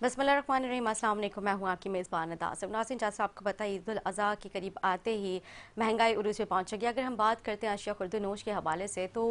बिस्मिल्लाहिर्रहमानिर्रहीम। अस्सलाम वालेकुम। मैं हूँ आपकी मेज़बान नासिर। नाज़रीन, जैसा आपको पता है ईद उल अज़हा के करीब आते ही महंगाई उरूज पे पहुँचेगी। अगर हम बात करते हैं अशिया खुर्द नोश के हवाले से तो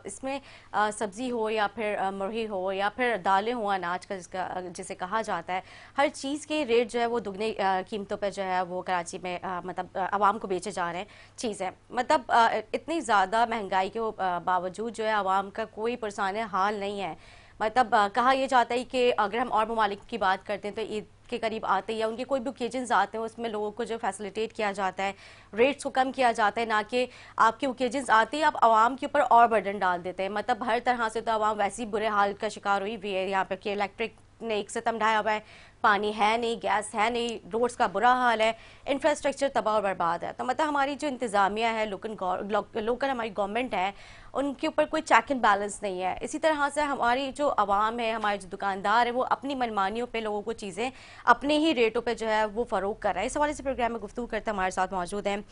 इसमें सब्ज़ी हो या फिर मुरही हो या फिर दालें हो, अनाज का जिसे कहा जाता है, हर चीज़ के रेट जो है वो दुगने कीमतों पर जो है वो कराची में मतलब आवाम को बेचे जा रहे हैं चीज़ें। मतलब इतनी ज़्यादा महंगाई के बावजूद जो है आवाम का कोई परेशान हाल नहीं है। मतलब कहा यह जाता है कि अगर हम और ममालिक की बात करते हैं तो ईद के करीब आते हैं या उनके कोई भी ओकेजन्स आते हैं उसमें लोगों को जो फैसिलिटेट किया जाता है, रेट्स को कम किया जाता है, ना कि आपके ओकेजन्स आते ही आप आवाम के ऊपर और बर्डन डाल देते हैं। मतलब हर तरह से तो आवाम वैसे ही बुरे हाल का शिकार हुई हुई है। यहाँ पर कि इलेक्ट्रिक ने एक सितम ढाया हुआ है, पानी है नहीं, गैस है नहीं, रोड्स का बुरा हाल है, इंफ्रास्ट्रक्चर तबाह और बर्बाद है। तो मतलब हमारी जो इंतज़ामिया है, लोकल हमारी गवर्नमेंट है, उनके ऊपर कोई चेक एंड बैलेंस नहीं है। इसी तरह से हमारी जो आवाम है, हमारे जो दुकानदार है, वो अपनी मनमानियों पे लोगों को चीज़ें अपने ही रेटों पे जो है वो फ़रोग कर रहा है। इस हवाले से प्रोग्राम में गुफ्तगू करते हमारे साथ मौजूद हैं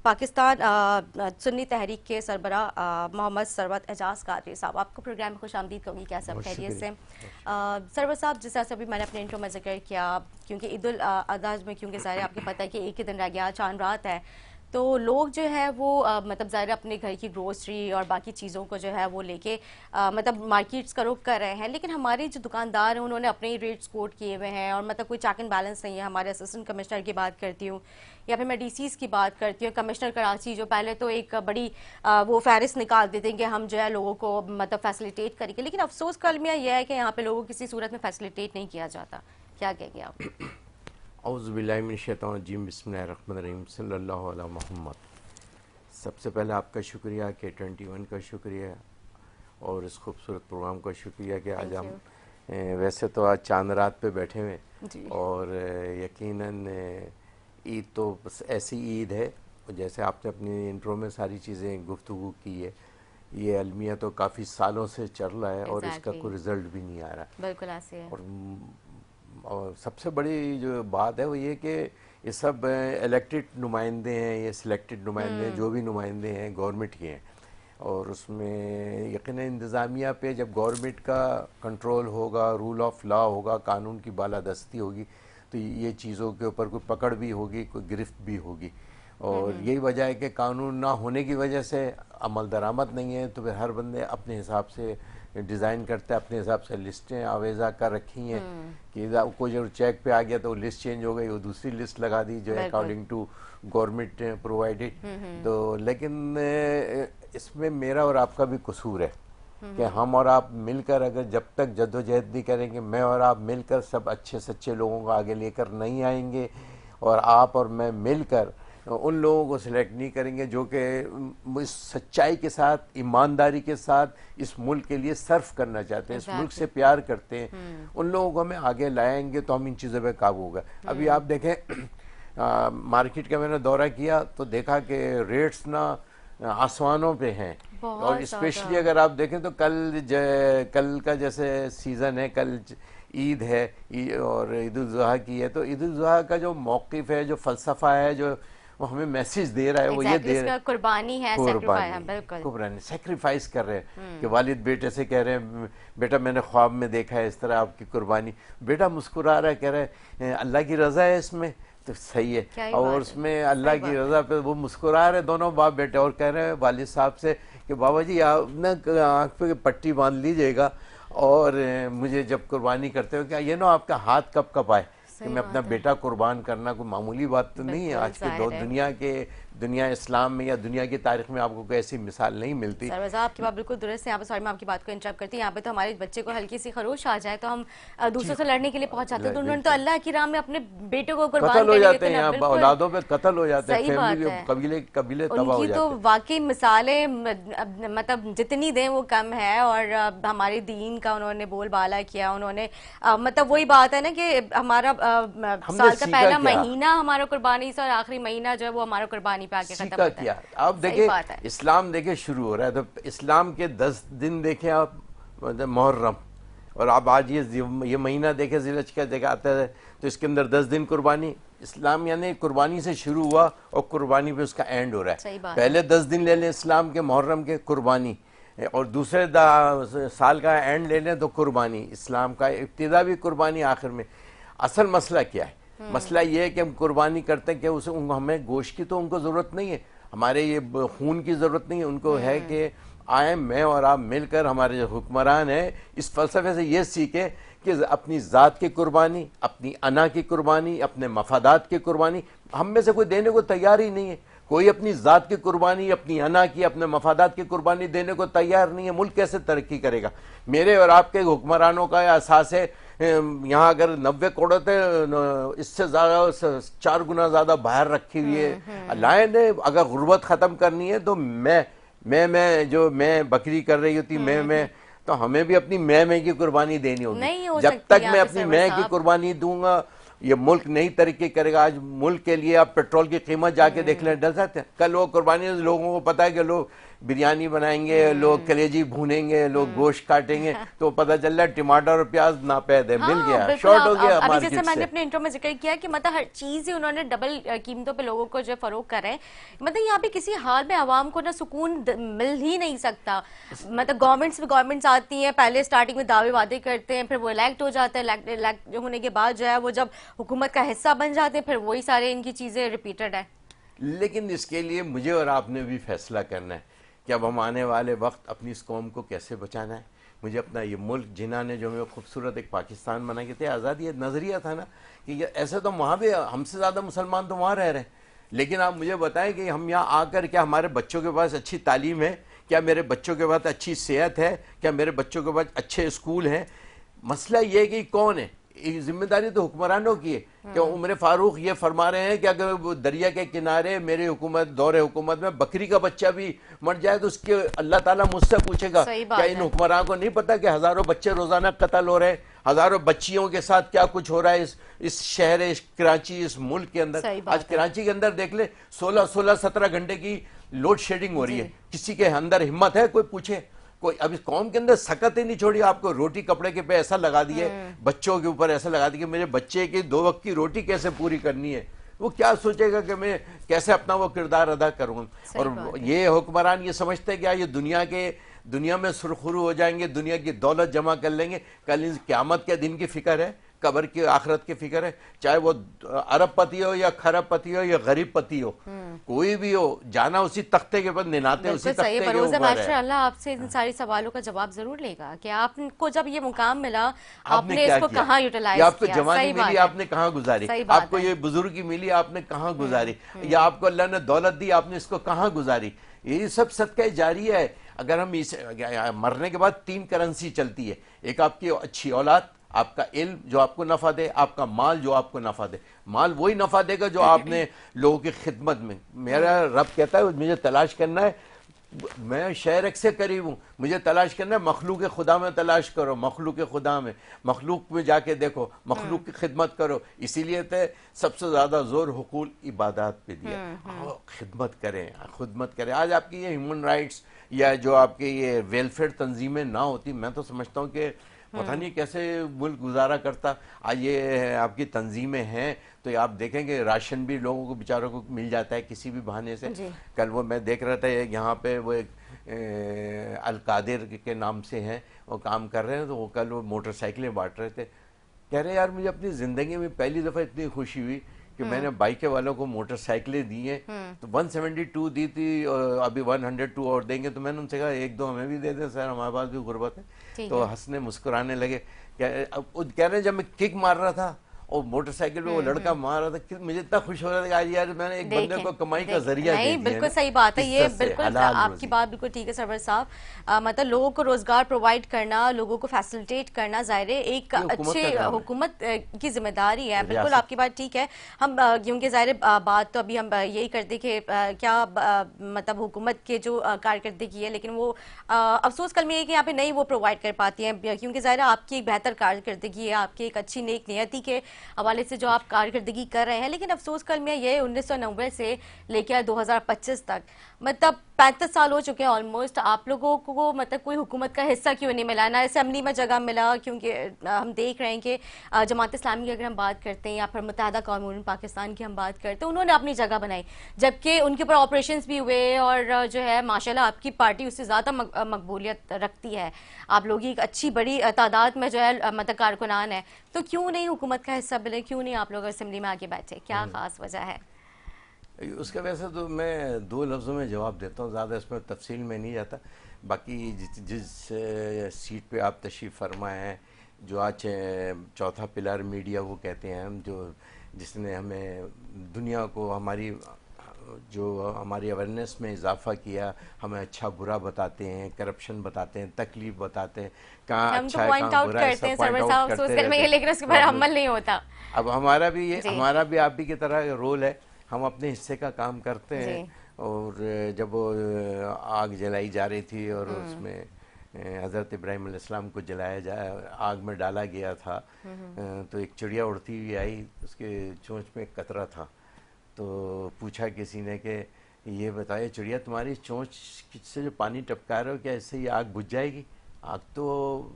पाकिस्तान सुन्नी तहरीक के सरबरा मोहम्मद सरवत एजाज कादरी साहब। आपको प्रोग्राम में खुश आमदीद कहूँगी। क्या सब खैरियत से? सरवत साहब, जिस तरह से अभी मैंने अपने इंट्रो में जिक्र किया, क्योंकि ईद उल अज़हा में क्योंकि ज़ाहिर आपको पता है कि एक ही दिन रह गया, चांद रात है, तो लोग जो है वो मतलब ज़ाहिर अपने घर की ग्रोसरी और बाकी चीज़ों को जो है वो लेके मतलब मार्केट्स का रुख कर रहे हैं। लेकिन हमारे जो दुकानदार हैं उन्होंने अपने ही रेट्स कोट किए हुए हैं और मतलब कोई चेक एंड बैलेंस नहीं है। हमारे असिस्टेंट कमिश्नर की बात करती हूँ या फिर मैं डीसीज़ की बात करती हूँ, कमिश्नर कराची जो पहले तो एक बड़ी वो फहरिस्त निकाल देते हैं कि हम जो है लोगों को मतलब फैसिलिटेट करेंगे, लेकिन अफसोस का अलमिया यह है कि यहाँ पे लोगों को किसी सूरत में फैसिलिटेट नहीं किया जाता। क्या कहेंगे आप? औज़ुबिल्लाहिमिनश्शैतानिर्रजीम बिस्मिल्लाहिर्रहमानिर्रहीम सल्लल्लाहु अला मुहम्मद। सबसे पहले आपका शुक्रिया के 21 का शुक्रिया और इस खूबसूरत प्रोग्राम का शुक्रिया कि आज हम वैसे तो आज चांद रात पे बैठे हुए और यकीनन ईद तो बस ऐसी ईद है जैसे आपने अपनी इंट्रो में सारी चीज़ें गुफ्तगू की है। ये अलमिया तो काफ़ी सालों से चल रहा है और इसका कोई रिज़ल्ट भी नहीं आ रहा। बिल्कुल ऐसे है। और सबसे बड़ी जो बात है वो ये कि ये सब इलेक्टेड नुमाइंदे हैं, ये सिलेक्टेड नुमाइंदे हैं, जो भी नुमाइंदे हैं गवर्नमेंट के हैं और उसमें यकीन इंतज़ामिया पे जब गवर्नमेंट का कंट्रोल होगा, रूल ऑफ लॉ होगा, कानून की बालादस्ती होगी तो ये चीज़ों के ऊपर कोई पकड़ भी होगी, कोई गिरफ्त भी होगी। और यही वजह है कि कानून ना होने की वजह से अमल दरामद नहीं है, तो फिर हर बंदे अपने हिसाब से डिज़ाइन करते हैं, अपने हिसाब से लिस्टें आवेज़ा कर रखी हैं कि कोई जो चेक पे आ गया तो लिस्ट चेंज हो गई, वो दूसरी लिस्ट लगा दी जो है अकॉर्डिंग टू गवर्नमेंट प्रोवाइडेड। तो लेकिन इसमें मेरा और आपका भी कसूर है कि हम और आप मिलकर अगर जब तक जद्दोजहद नहीं करेंगे, मैं और आप मिलकर सब अच्छे सच्चे लोगों को आगे लेकर नहीं आएंगे और आप और मैं मिलकर उन लोगों को सिलेक्ट नहीं करेंगे जो कि इस सच्चाई के साथ, ईमानदारी के साथ इस मुल्क के लिए सर्व करना चाहते हैं, इस मुल्क से प्यार करते हैं, उन लोगों को हमें आगे लाएंगे तो हम इन चीज़ों पे काबू होगा। अभी आप देखें मार्केट का मैंने दौरा किया तो देखा कि रेट्स ना आसमानों पे हैं और स्पेशली अगर आप देखें तो कल का जैसे सीज़न है, कल ईद है और ईद उल ज़ुहा की है, तो ईद उल ज़ुहा का जो मौक़िफ़ है, जो फ़लसफ़ा है, जो वो हमें मैसेज दे रहा है वो ये दे रहा है कुर्बानी है, कुर्बानी सेक्रीफाइस कर रहे हैं कि वालिद बेटे से कह रहे हैं बेटा मैंने ख्वाब में देखा है इस तरह आपकी कुर्बानी, बेटा मुस्कुरा रहा है, कह रहा है अल्लाह की रज़ा है इसमें, तो सही है। और उसमें अल्लाह की रज़ा पे वो मुस्कुरा रहे दोनों बाप बेटे और कह रहे हैं वालिद साहब से कि बाबा जी आप ना आँख पे पट्टी बांध लीजिएगा और मुझे जब कुर्बानी करते हो क्या ये ना आपका हाथ कब कब आए कि मैं अपना बेटा कुर्बान करना कोई मामूली बात तो नहीं है। आज के दुनिया इस्लाम में या दुनिया की तारीख में आपको कोई ऐसी मिसाल नहीं मिलती। सरवज़ा आपकी बात बिल्कुल दुरुस्त है। यहाँ पे सॉरी मैं आपकी बात को इंटरप्ट करती हूँ। यहाँ पे तो हमारे बच्चे को हल्की सी खरोश आ जाए तो हम दूसरों से लड़ने के लिए पहुंच जाते हैं, तो उन्होंने तो अल्लाह की राह में अपने बेटों को कुर्बान कत्ल हो जाते हैं, औलादों पे कत्ल हो जाते हैं, फैमिली कबीले तबाह हो जाते हैं। तो वाकई मिसालें मतलब जितनी दें वो कम है। और हमारे दीन का उन्होंने बोलबाला किया, उन्होंने मतलब वही बात है ना कि हमारा साल का पहला महीना हमारा कुर्बानी से और आखिरी महीना जो है वो हमारा कुर्बानी पे आके खत्म होता है। आप देखिए इस्लाम देखे शुरू हो रहा है तो इस्लाम के 10 दिन देखे आप, मुहर्रम, और आप आज ये महीना देखे ज़िलहज का देखा आता है तो इसके अंदर 10 दिन कुर्बानी। इस्लाम यानी कुर्बानी से शुरू हुआ और कुर्बानी पे उसका एंड हो रहा है। पहले 10 दिन ले लें इस्लाम के मुहर्रम के कुर्बानी और दूसरे साल का एंड ले लें तो कुर्बानी। इस्लाम का इब्तिदा भी कुर्बानी, आखिर में असल मसला क्या है? मसला ये है कि हम कुर्बानी करते हैं कि उसे हमें गोश्त की तो उनको ज़रूरत नहीं है, हमारे ये खून की ज़रूरत नहीं है, उनको है कि आए मैं और आप मिलकर, हमारे जो हुक्मरान हैं इस फ़लसफ़े से ये सीखें कि अपनी ज़ात की कुर्बानी, अपनी अना की कुर्बानी, अपने मफादात की कुर्बानी हम में से कोई देने को तैयार ही नहीं है। कोई अपनी ज़ात की कुर्बानी, अपनी अना की, अपने मफादात की कुर्बानी देने को तैयार नहीं है। मुल्क कैसे तरक्की करेगा? मेरे और आपके हुक्मरानों का एहसास है, यहाँ अगर 90 करोड़ थे, इससे ज़्यादा 4 गुना ज़्यादा बाहर रखी हुई है। अल्लाह ने अगर गुर्बत ख़त्म करनी है तो मैं जो मैं बकरी कर रही होती, मैं तो हमें भी अपनी मैं की कुर्बानी देनी होगी। जब तक मैं अपनी मैं की कुर्बानी दूंगा ये मुल्क नहीं तरक्की करेगा। आज मुल्क के लिए आप पेट्रोल की कीमत जाके देख लें, डर जाते हैं। कल वो कुर्बानी, लोगों को पता है कि लोग बिरयानी बनाएंगे, लोग कलेजी भूनेंगे, लोग गोश्त काटेंगे, तो पता चल रहा है टमाटर और प्याज नापैद है, मिल गया, शॉर्ट हो गया अभी मार्केट जैसे मैंने से। अपने इंट्रो में जिक्र किया कि मतलब हर चीज ही उन्होंने डबल कीमतों पे लोगों को जो फरोख्त कर रहे हैं। मतलब यहाँ पे किसी हाल में आवाम को ना सुकून मिल ही नहीं सकता। मतलब गवर्नमेंट्स आती हैं, पहले स्टार्टिंग में दावे वादे करते हैं, फिर वो इलेक्ट हो जाते हैं, इलेक्ट होने के बाद जो है वो जब हुकूमत का हिस्सा बन जाते हैं, फिर वही सारे इनकी चीजें रिपीटेड है। लेकिन इसके लिए मुझे और आपने भी फैसला करना है कि अब हम आने वाले वक्त अपनी इस कौम को कैसे बचाना है। मुझे अपना ये मुल्क, जिन्हों ने जो हमें खूबसूरत एक पाकिस्तान बना के थे, आज़ादी नज़रिया था ना कि ऐसे तो वहाँ भी हमसे ज़्यादा मुसलमान तो वहाँ रह रहे हैं, लेकिन आप मुझे बताएं कि हम यहाँ आकर क्या हमारे बच्चों के पास अच्छी तालीम है, क्या मेरे बच्चों के पास अच्छी सेहत है, क्या मेरे बच्चों के पास अच्छे स्कूल हैं? मसला ये है कि कौन है, जिम्मेदारी तो हुक्मरानों की है। कि उमर फारूक ये फरमा रहे हैं कि अगर वो दरिया के किनारे मेरे हुकूमत, दौरे हुकूमत में बकरी का बच्चा भी मर जाए तो उसके अल्लाह ताला मुझसे पूछेगा क्या इन हुक्मरानों को नहीं पता कि हज़ारों बच्चे रोज़ाना कत्ल हो रहे हैं, हज़ारों बच्चियों के साथ क्या कुछ हो रहा है इस शहर, इस कराची, इस मुल्क के अंदर। आज कराची के अंदर देख ले 16-17 घंटे की लोड शेडिंग हो रही है। किसी के अंदर हिम्मत है कोई पूछे? कोई अब इस कौम के अंदर सकत ही नहीं छोड़ी। आपको रोटी कपड़े के पे ऐसा लगा दिए, बच्चों के ऊपर ऐसा लगा दिया कि मेरे बच्चे की 2 वक्त की रोटी कैसे पूरी करनी है। वो क्या सोचेगा कि मैं कैसे अपना वो किरदार अदा करूँ। और ये हुक्मरान ये समझते हैं कि ये दुनिया में सुरखुरू हो जाएंगे, दुनिया की दौलत जमा कर लेंगे, कल इस क़यामत के दिन की फिक्र है, कब्र की आखिरत की फिक्र है। चाहे वो अरब पति हो या खरब पति हो या गरीब पति हो, कोई भी हो, जाना उसी तख्ते के ऊपर, निनाते उसी तख्ते के ऊपर है। अल्लाह आपसे इन सारी सवालों का जवाब जरूर लेगा कि आपको जब ये मुकाम मिला आपने इसको कहाँ यूटिलाइज किया, आपको जवानी मिली आपने कहाँ गुजारी, आपको ये बुजुर्गी मिली आपने कहाँ गुजारी, या आपको अल्लाह ने दौलत दी आपने इसको कहाँ गुजारी। ये सब सदका जारी है। अगर हम इस मरने के बाद 3 करेंसी चलती है, एक आपकी अच्छी औलाद, आपका इल्म जो आपको नफा दे, आपका माल जो आपको नफा दे। माल वही नफा देगा जो आपने लोगों की खिदमत में। मेरा रब कहता है मुझे तलाश करना है, मैं शहर से करीब हूँ, मुझे तलाश करना है, मखलूक खुदा में तलाश करो, मखलूक खुदा में, मखलूक में जाके देखो, मखलूक की खिदमत करो। इसीलिए तो सबसे ज़्यादा जोर हुकूल इबादत पे दिया। खिदमत करें। आज आपकी ये ह्यूमन राइट्स या जो आपके ये वेलफेयर तंजीमें ना होती, मैं तो समझता हूँ कि पता नहीं कैसे मुल्क गुजारा करता। आज ये आपकी तंजीमें हैं तो आप देखेंगे राशन भी लोगों को बेचारों को मिल जाता है किसी भी बहाने से। कल वो मैं देख रहा था यहाँ पे वो एक अलकादिर के नाम से हैं, वो काम कर रहे हैं, तो वो कल वो मोटरसाइकिलें बांट रहे थे। कह रहे यार मुझे अपनी ज़िंदगी में पहली दफ़ा इतनी खुशी हुई कि मैंने बाइक वालों को मोटरसाइकिलें दी हैं, तो 172 दी थी और अभी 102 और देंगे। तो मैंने उनसे कहा 1-2 हमें भी दे दें सर, हमारे पास भी गुर्बत है। तो हंसने मुस्कुराने लगे। कह रहे जब मैं किक मार रहा था और मोटरसाइकिल पे वो लड़का मार रहा था, मुझे इतना खुश हो रहा था कि आज यार मैंने एक बंदे को कमाई का जरिया दे दिया। बिल्कुल सही बात है, ये बिल्कुल आपकी बात बिल्कुल ठीक है सरवर साहब। मतलब लोगों को रोजगार प्रोवाइड करना, लोगों को फैसिलिटेट करना जाहिर है एक अच्छे हुकूमत की जिम्मेदारी है। बिल्कुल आपकी बात ठीक है। हम क्योंकि जाहिर बात तो अभी हम यही करते कि क्या मतलब हुकूमत के जो कारकर्दगी है, लेकिन वो अफसोस कल में है कि यहाँ पे नहीं वो प्रोवाइड कर पाती है, क्योंकि जाहिर आपकी एक बेहतर कारकर्दगी है, आपकी एक अच्छी नेक नियति के हवाले से जो आप कारकर्दगी कर रहे हैं। लेकिन अफसोस कल में ये 1990 से लेकर 2025 तक मतलब 35 साल हो चुके हैं ऑलमोस्ट, आप लोगों को मतलब कोई हुकूमत का हिस्सा क्यों नहीं मिला, ना असेंबली में जगह मिला। क्योंकि हम देख रहे हैं कि जमात इस्लामी की अगर हम बात करते हैं या फिर मुत्तहदा कौम पाकिस्तान की हम बात करते हैं, उन्होंने अपनी जगह बनाई, जबकि उनके ऊपर ऑपरेशंस भी हुए और जो है माशाल्लाह आपकी पार्टी उससे ज़्यादा मकबूलियत रखती है। आप लोग एक अच्छी बड़ी तादाद में जो है मतलब कारकुनान है, तो क्यों नहीं हुकूमत का हिस्सा मिले, क्यों नहीं आप लोग असेंबली में आके बैठे, क्या खास वजह है? उसका वैसे तो मैं दो लफ्ज़ों में जवाब देता हूँ, ज़्यादा इसमें तफसील में नहीं जाता। बाकी जिस सीट पे आप तशरीफ़ फरमाए हैं, जो आज चौथा पिलर मीडिया वो कहते हैं हम, जो जिसने हमें दुनिया को हमारी अवेयरनेस में इजाफा किया, हमें अच्छा बुरा बताते हैं, करप्शन बताते हैं, तकलीफ बताते हैं, कहाँ हम तो अच्छा है पॉइंट कहाँ आउट बुरा है, करते हैं सब पॉइंट सरवर आउट साहब, करते सोच कर में रहते ये, हैं। लेकिन उसके तो बाद अब अमल नहीं होता। अब जी हमारा भी आप ही की तरह रोल है, हम अपने हिस्से का काम करते जी। हैं। और जब वो आग जलाई जा रही थी और उसमें हज़रत इब्राहीम अलैहिस्सलाम को आग में डाला गया था, तो एक चिड़िया उड़ती हुई आई, उसके चोंच में एक कतरा था। तो पूछा किसी ने कि ये बताइए चिड़िया, तुम्हारी चोंच से जो पानी टपका रहे हो, क्या इससे ये आग बुझ जाएगी? आग तो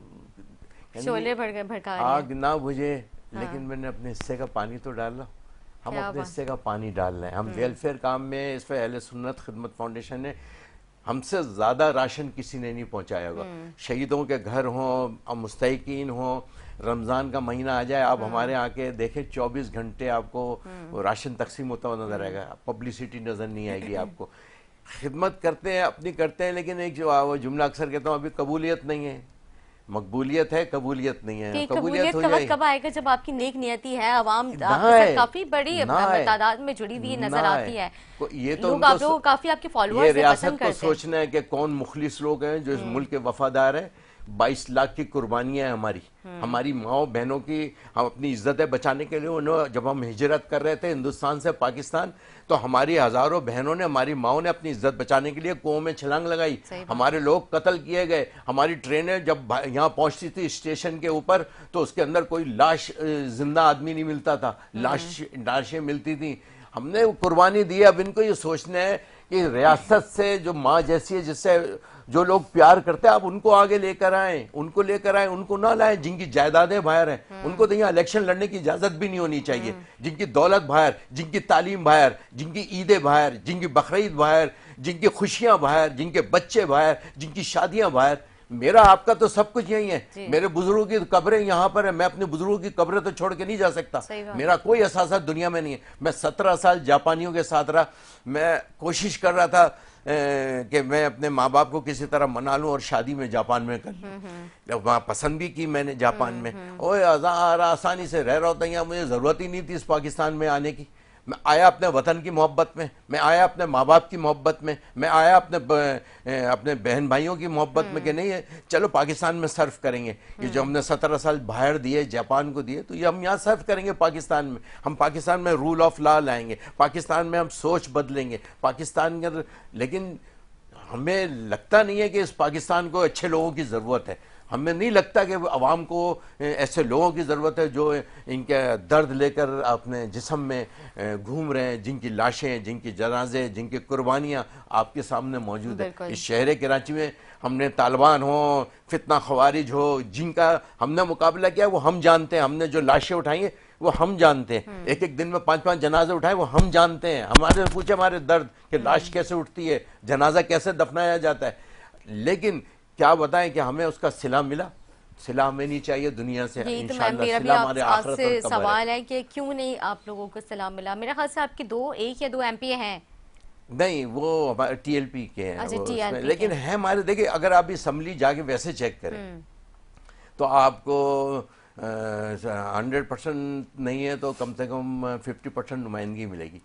यानी शोले भड़का रही है। आग ना बुझे, हाँ। लेकिन मैंने अपने हिस्से का पानी तो डाला। हम क्या अपने बात। हिस्से का पानी डाल रहे हैं। हम वेलफेयर काम में, इस पर अहले सुन्नत खिदमत फाउंडेशन ने हमसे ज़्यादा राशन किसी ने नहीं पहुंचाया होगा। शहीदों के घर हों, मुस्तहिकीन हों, रमज़ान का महीना आ जाए, आप हमारे यहाँ के देखें 24 घंटे आपको वो राशन तकसीम होता हुआ नजर आएगा, पब्लिसिटी नज़र नहीं आएगी आपको। खिदमत करते हैं, अपनी करते हैं, लेकिन एक जो वो जुमला अक्सर कहता हूँ, अभी कबूलियत नहीं है। मकबूलियत है, कबूलियत नहीं है। कि कबूलियत कबूलियत हो का वक्त जाए कब आएगा जब आपकी नेक नियति है, अवाम ना आपके साथ है, काफी बड़ी ना है, तादाद में जुड़ी हुई नजर ना आती है। ये तो लोग उनको आप लोगों को काफी, आपके ये फॉलोअर्स है, रियासत पसंद को करते हैं। सोचना है कि कौन मुखलिस लोग हैं जो इस मुल्क के वफादार हैं। 22 लाख की कुर्बानियां हैं हमारी माओ बहनों की। हम अपनी इज्जतें बचाने के लिए उन्होंने, जब हम हिजरत कर रहे थे हिंदुस्तान से पाकिस्तान, तो हमारी हजारों बहनों ने, हमारी माओ ने अपनी इज्जत बचाने के लिए कुओं में छलांग लगाई। हमारे लोग कत्ल किए गए। हमारी ट्रेनें जब यहाँ पहुंचती थी स्टेशन के ऊपर, तो उसके अंदर कोई लाश, जिंदा आदमी नहीं मिलता था, लाशें मिलती थी। हमने कुर्बानी दी। अब इनको ये सोचना है कि रियासत से जो माँ जैसी है, जिससे जो लोग प्यार करते हैं, आप उनको आगे लेकर आए, उनको ना लाएं जिनकी जायदादें बाहर हैं। उनको तो यहाँ इलेक्शन लड़ने की इजाजत भी नहीं होनी चाहिए। जिनकी दौलत बाहर, जिनकी तालीम बाहर, जिनकी ईदें बाहर, जिनकी बकरीद बाहर, जिनकी खुशियां बाहर, जिनके बच्चे बाहर, जिनकी शादियां बाहर। मेरा आपका तो सब कुछ यही है। मेरे बुजुर्गों की कब्रें यहाँ पर है, मैं अपने बुजुर्गों की कब्रें तो छोड़ के नहीं जा सकता। मेरा कोई एहसास दुनिया में नहीं है। मैं 17 साल जापानियों के साथ रहा। मैं कोशिश कर रहा था कि मैं अपने माँ बाप को किसी तरह मना लूं और शादी में जापान में कर लूं। वहाँ पसंद भी की मैंने जापान में। ओए आसानी से रह रहा होता, यहाँ मुझे ज़रूरत ही नहीं थी इस पाकिस्तान में आने की। मैं आया अपने वतन की मोहब्बत में, मैं आया अपने माँ बाप की मोहब्बत में, मैं आया अपने बहन भाइयों की मोहब्बत में कि नहीं है चलो पाकिस्तान में सर्व करेंगे। ये जो हमने 17 साल बाहर दिए, जापान को दिए, तो ये हम यहाँ सर्व करेंगे पाकिस्तान में। हम पाकिस्तान में रूल ऑफ लॉ लाएंगे, पाकिस्तान में हम सोच बदलेंगे, पाकिस्तान के। लेकिन हमें लगता नहीं है कि इस पाकिस्तान को अच्छे लोगों की ज़रूरत है। हमें नहीं लगता कि आवाम को ऐसे लोगों की ज़रूरत है जो इनके दर्द लेकर अपने जिस्म में घूम रहे हैं, जिनकी लाशें, जिनकी जनाजे, जिनकी कुर्बानियाँ आपके सामने मौजूद है। इस शहर कराची में हमने तालिबान हो, फितना खवारिज हो, जिनका हमने मुकाबला किया वो हम जानते हैं। हमने जो लाशें उठाई हैं वो हम जानते हैं। एक एक दिन में 5-5 जनाजे उठाए वो हम जानते हैं। हमारे पूछे हमारे दर्द कि लाश कैसे उठती है, जनाजा कैसे दफनाया जाता है। लेकिन क्या बताएं कि हमें उसका सिला मिला? सिला हमें नहीं चाहिए दुनिया से। इंशाअल्लाह सिला हमारे आखिरत से और कब्र है। सवाल है कि क्यों नहीं आप लोगों को सलाम मिला? मेरे ख्याल से आपके एक या दो एमपी हैं। नहीं, वो हमारे टीएलपी के हैं। अच्छा, वो TLP लेकिन है हमारे। देखिए अगर आप असम्बली जाके वैसे चेक करें तो आपको 100% नहीं है तो कम से कम 50% नुमाइंदगी मिलेगी।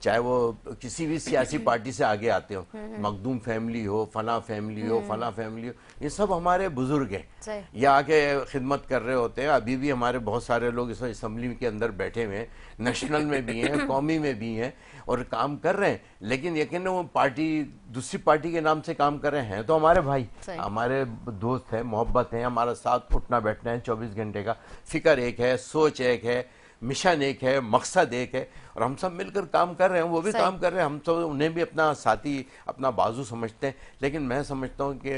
चाहे वो किसी भी सियासी पार्टी से आगे आते हो, मखदूम फैमिली हो, फला फैमिली हो, फला फैमिली हो, ये सब हमारे बुजुर्ग हैं, ये आके खिदमत कर रहे होते हैं। अभी भी हमारे बहुत सारे लोग इस असम्बली के अंदर बैठे हुए हैं, नेशनल में भी हैं, कौमी में भी हैं और काम कर रहे हैं। लेकिन यकीन वो पार्टी, दूसरी पार्टी के नाम से काम कर रहे हैं तो हमारे भाई, हमारे दोस्त हैं, मोहब्बत है, हमारा साथ उठना बैठना है 24 घंटे का। फिक्र एक है, सोच एक है, मिशन एक है, मकसद एक है और हम सब मिलकर काम कर रहे हैं। वो भी काम कर रहे हैं, हम सब उन्हें भी अपना साथी, अपना बाजू समझते हैं। लेकिन मैं समझता हूँ कि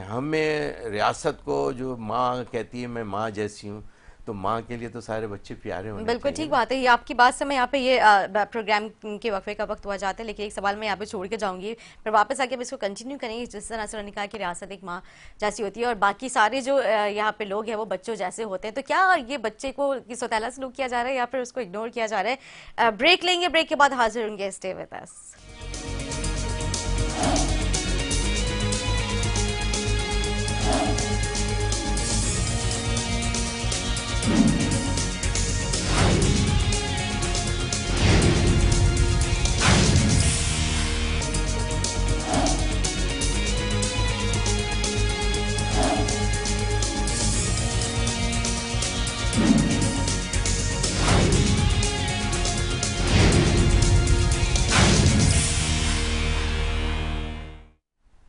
हमें रियासत को, जो माँ कहती है मैं माँ जैसी हूँ, तो माँ के लिए तो सारे बच्चे प्यारे होने बिल्कुल चाहिए ठीक ना। बात है। ये आपकी बात से मैं यहाँ पे ये प्रोग्राम के वक्फे का वक्त हुआ जाता है, लेकिन एक सवाल मैं यहाँ पे छोड़ के जाऊंगी, फिर वापस आके अब इसको कंटिन्यू करेंगे। जिस तरह से उन्होंने कहा कि रियासत एक माँ जैसी होती है और बाकी सारे जो यहाँ पे लोग हैं वो बच्चों जैसे होते हैं, तो क्या ये बच्चे को सौतेला सलूक किया जा रहा है या फिर उसको इग्नोर किया जा रहा है? ब्रेक लेंगे, ब्रेक के बाद हाजिर होंगे। Stay with us.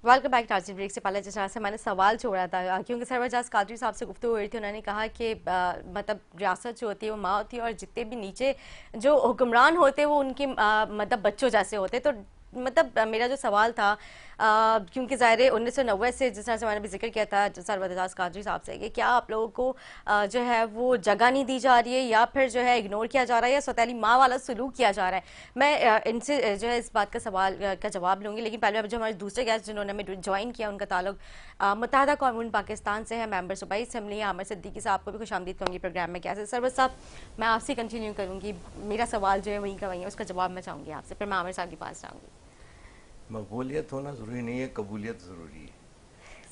Welcome back. नाज़रीन, ब्रेक से पहले जिस तरह से मैंने सवाल छोड़ा था, क्योंकि सरवरजाज कादरी साहब से गुफ्तगू हुई थी, उन्होंने कहा कि मतलब रियासत जो होती है वो माँ होती है और जितने भी नीचे जो हुक्मरान होते हैं वो उनके मतलब बच्चों जैसे होते हैं। तो मतलब मेरा जो सवाल था, क्योंकि ज़ाहिर है 1990 से जिस तरह से मैंने भी जिक्र किया था सरवरजाज कादरी साहब से कि क्या आप लोगों को जो है वो जगह नहीं दी जा रही है या फिर जो है इग्नोर किया जा रहा है या सौतेली माँ वाला सलूक किया जा रहा है? मैं इनसे जो है इस बात का सवाल का जवाब लूँगी, लेकिन पहले अब जो हमारे दूसरे गेस्ट जिन्होंने हमें ज्वाइन किया उनका ताल्लुक मुत्तहदा कौम पाकिस्तान से है, मेंबर सूबाई असम्बली आमिर सिद्दीकी साहब को भी खुशामदीद कहूँगी प्रोग्राम में। कैसे सरवर साहब, मैं आपसे कंटिन्यू करूँगी, मेरा सवाल जो है वहीं का वहीं है, उसका जवाब मैं चाहूँगी आपसे, फिर मैं आमिर साहब के पास जाऊँगी। मकबूलियत होना ज़रूरी नहीं है, कबूलियत ज़रूरी है।